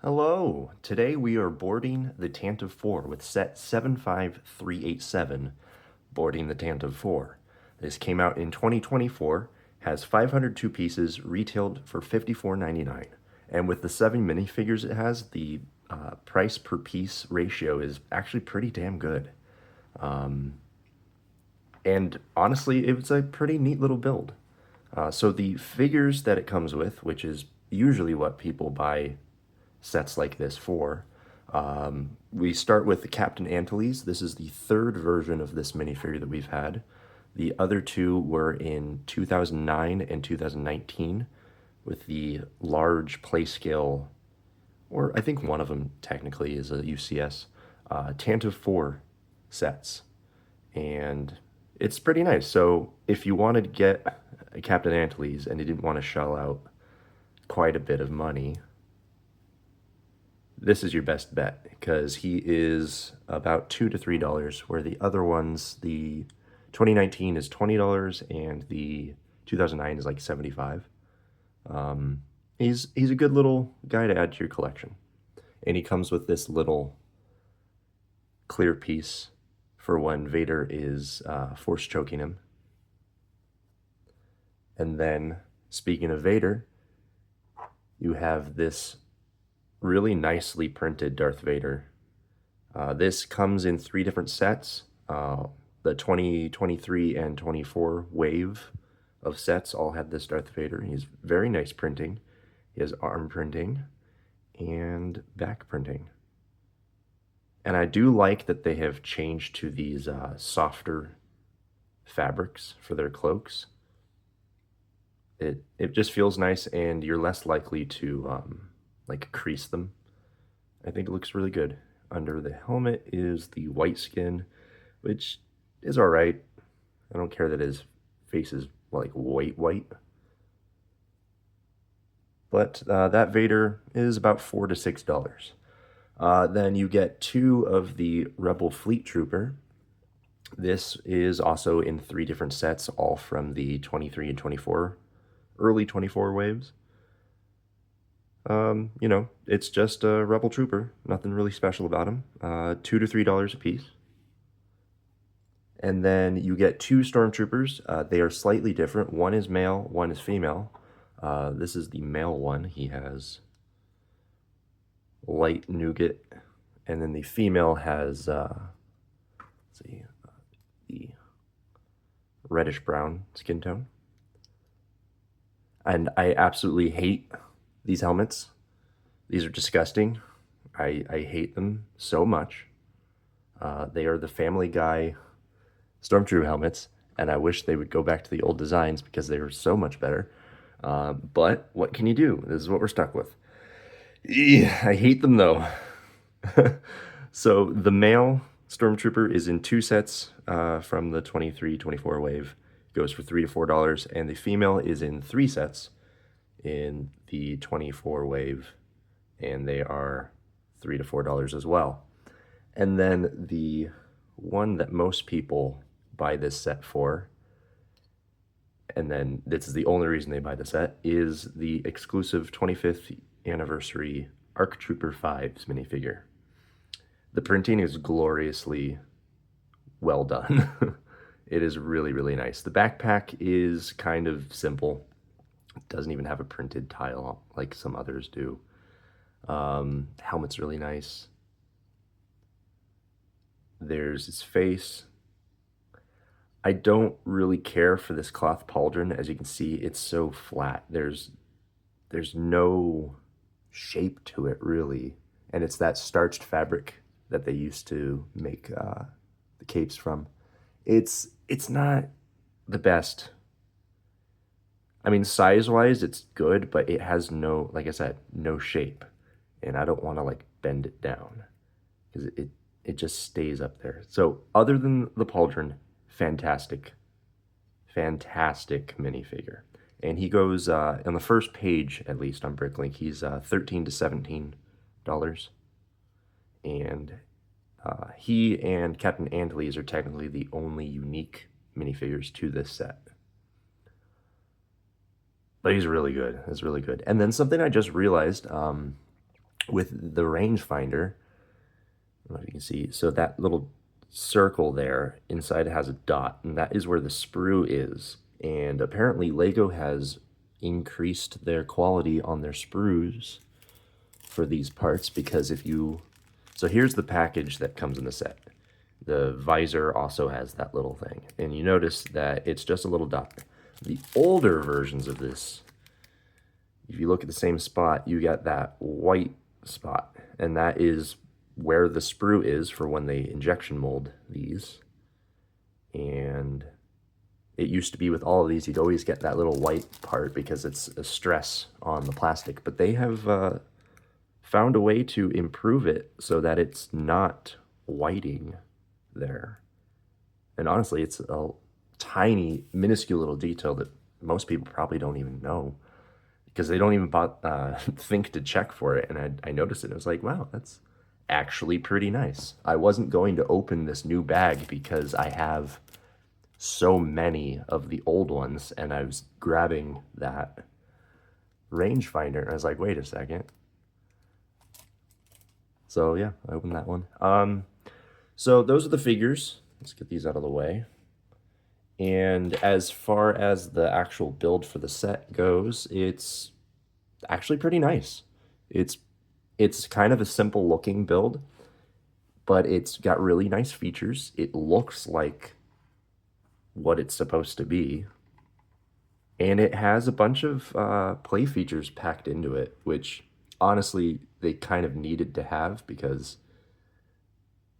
Hello! Today we are boarding the Tantive IV with set 75387, boarding the Tantive IV. This came out in 2024, has 502 pieces, retailed for $54.99. And with the 7 minifigures it has, the price per piece ratio is actually pretty damn good. And honestly, it was a pretty neat little build. So the figures that it comes with, which is usually what people buy sets like this for. We start with the Captain Antilles. This is the third version of this minifigure that we've had. The other two were in 2009 and 2019 with the large play scale, or I think one of them technically is a UCS, Tantive IV sets. And it's pretty nice. So if you wanted to get a Captain Antilles and you didn't want to shell out quite a bit of money, this is your best bet because he is about $2 to $3, where the other ones, the 2019 is $20 and the 2009 is like 75. He's a good little guy to add to your collection, and he comes with this little clear piece for when Vader is force choking him. And then, speaking of Vader, you have this really nicely printed Darth Vader. This comes in 3 different sets. The 2023 and 24 wave of sets all had this Darth Vader. He's very nice printing. He has arm printing and back printing. And I do like that they have changed to these softer fabrics for their cloaks. It just feels nice, and you're less likely to like crease them. I think it looks really good. Under the helmet is the white skin, which is all right. I don't care that his face is like white. But that Vader is about $4 to $6. Then you get 2 of the Rebel Fleet Trooper. This is also in 3 different sets, all from the 23 and 24, early 24 waves. It's just a Rebel Trooper. Nothing really special about him. $2 to $3 a piece. And then you get 2 Stormtroopers. They are slightly different. One is male, one is female. This is the male one. He has light nougat. And then the female has, the reddish brown skin tone. And I absolutely hate these helmets. These are disgusting. I hate them so much. They are the Family Guy Stormtrooper helmets, and I wish they would go back to the old designs because they were so much better. But what can you do? This is what we're stuck with. I hate them though. So the male Stormtrooper is in 2 sets from the 23-24 wave. It goes for $3 to $4, and the female is in 3 sets in the 24 wave, and they are $3 to $4 as well. And then the one that most people buy this set for, and then this is the only reason they buy the set, is the exclusive 25th anniversary ARC Trooper 5's minifigure. The printing is gloriously well done. It is really, really nice. The backpack is kind of simple. It doesn't even have a printed tile like some others do. The helmet's really nice. There's his face. I don't really care for this cloth pauldron. As you can see, it's so flat. There's no shape to it, really. And it's that starched fabric that they used to make the capes from. It's not the best. I mean, size-wise, it's good, but it has no, like I said, no shape. And I don't want to, like, bend it down because it just stays up there. So other than the pauldron, fantastic minifigure. And he goes, on the first page, at least on Bricklink, he's $13 to $17. And he and Captain Antilles are technically the only unique minifigures to this set. But he's really good. It's really good. And then something I just realized, with the rangefinder, I don't know if you can see, so that little circle there inside has a dot, and that is where the sprue is. And apparently Lego has increased their quality on their sprues for these parts, because if you, so here's the package that comes in the set. The visor also has that little thing, and you notice that it's just a little dot. The older versions of this, if you look at the same spot, you get that white spot, and that is where the sprue is for when they injection mold these. And it used to be with all of these, you'd always get that little white part because it's a stress on the plastic, but they have found a way to improve it so that it's not whiting there. And honestly, it's a tiny, minuscule little detail that most people probably don't even know, because they don't even think to check for it. And I noticed it. I was like, wow, that's actually pretty nice. I wasn't going to open this new bag because I have so many of the old ones, and I was grabbing that rangefinder, and I was like, wait a second. So yeah, I opened that one. So those are the figures. Let's get these out of the way. And as far as the actual build for the set goes, it's actually pretty nice. It's kind of a simple looking build, but it's got really nice features. It looks like what it's supposed to be. And it has a bunch of play features packed into it, which honestly they kind of needed to have because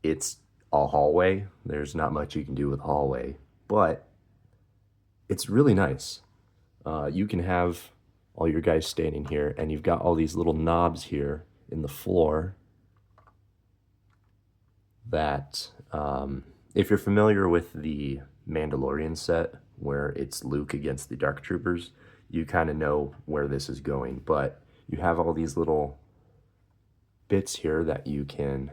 it's a hallway. There's not much you can do with hallway, but it's really nice. You can have all your guys standing here, and you've got all these little knobs here in the floor that, if you're familiar with the Mandalorian set, where it's Luke against the Dark Troopers, you kind of know where this is going. But you have all these little bits here that you can,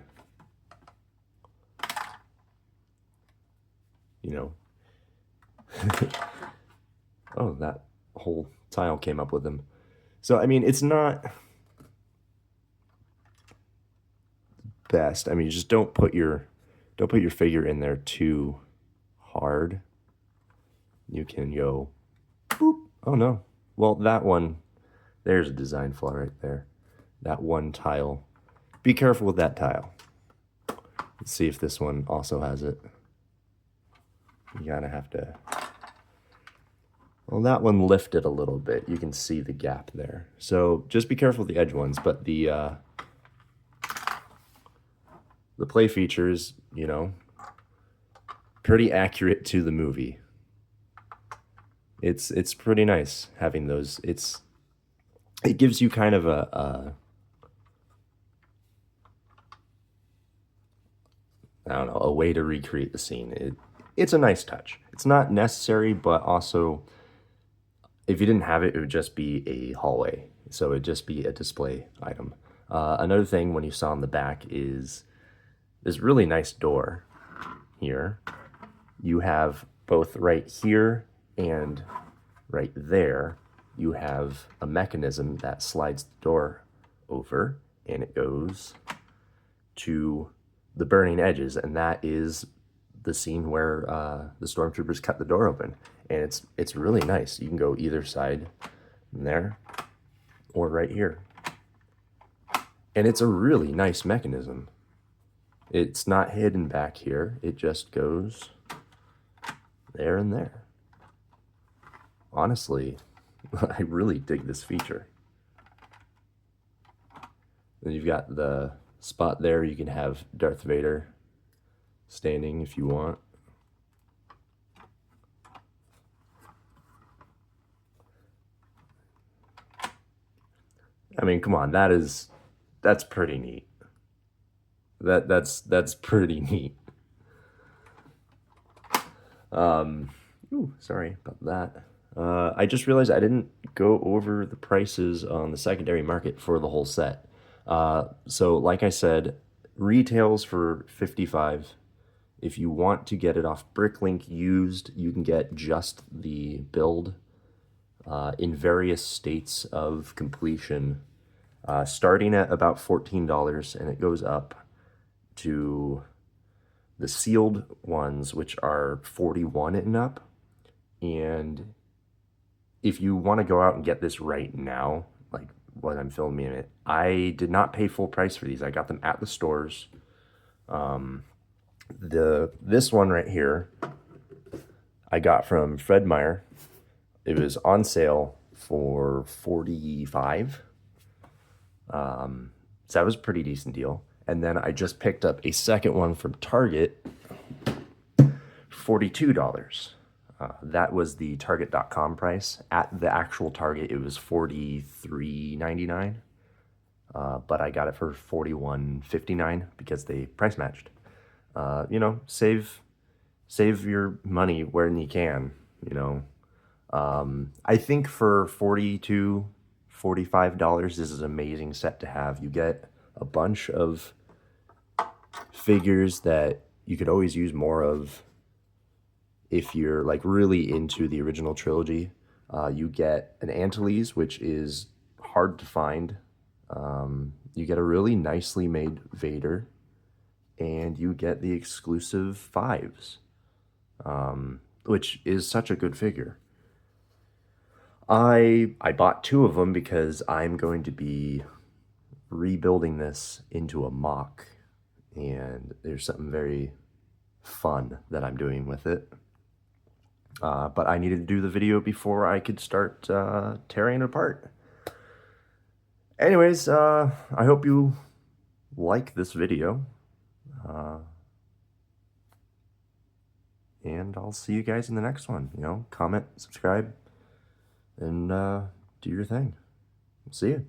you know, oh, that whole tile came up with them. So, I mean, it's not best. I mean, just don't put your figure in there too hard. You can go, boop. Oh no. Well, that one, there's a design flaw right there. That one tile. Be careful with that tile. Let's see if this one also has it. You gotta have to, well, that one lifted a little bit. You can see the gap there. So just be careful with the edge ones, but the play features, you know, pretty accurate to the movie. It's pretty nice having those. It gives you kind of a I don't know, a way to recreate the scene. It's a nice touch. It's not necessary, but also if you didn't have it, it would just be a hallway. So it'd just be a display item. Another thing when you saw in the back is this really nice door here. You have both right here and right there, you have a mechanism that slides the door over, and it goes to the burning edges, and that is the scene where the stormtroopers cut the door open. And it's really nice. You can go either side there or right here. And it's a really nice mechanism. It's not hidden back here. It just goes there and there. Honestly, I really dig this feature. Then you've got the spot there. You can have Darth Vader standing if you want. I mean, come on, that's pretty neat. That's pretty neat. Ooh, sorry about that. I just realized I didn't go over the prices on the secondary market for the whole set. So like I said, retails for $55. If you want to get it off Bricklink used, you can get just the build in various states of completion. starting at about $14, and it goes up to the sealed ones, which are 41 and up. And if you want to go out and get this right now, like what I'm filming it, I did not pay full price for these. I got them at the stores. This one right here, I got from Fred Meyer. It was on sale for $45. So that was a pretty decent deal. And then I just picked up a second one from Target, $42. That was the Target.com price. At the actual Target, it was $43.99. But I got it for $41.59 because they price matched. You know, save your money where you can, you know. I think for $42, $45, this is an amazing set to have. You get a bunch of figures that you could always use more of if you're like really into the original trilogy. You get an Antilles, which is hard to find. You get a really nicely made Vader, and you get the exclusive fives, which is such a good figure. I bought two of them because I'm going to be rebuilding this into a mock, and there's something very fun that I'm doing with it. But I needed to do the video before I could start tearing it apart. Anyways, I hope you like this video. And I'll see you guys in the next one. You know, comment, subscribe, and do your thing. See you.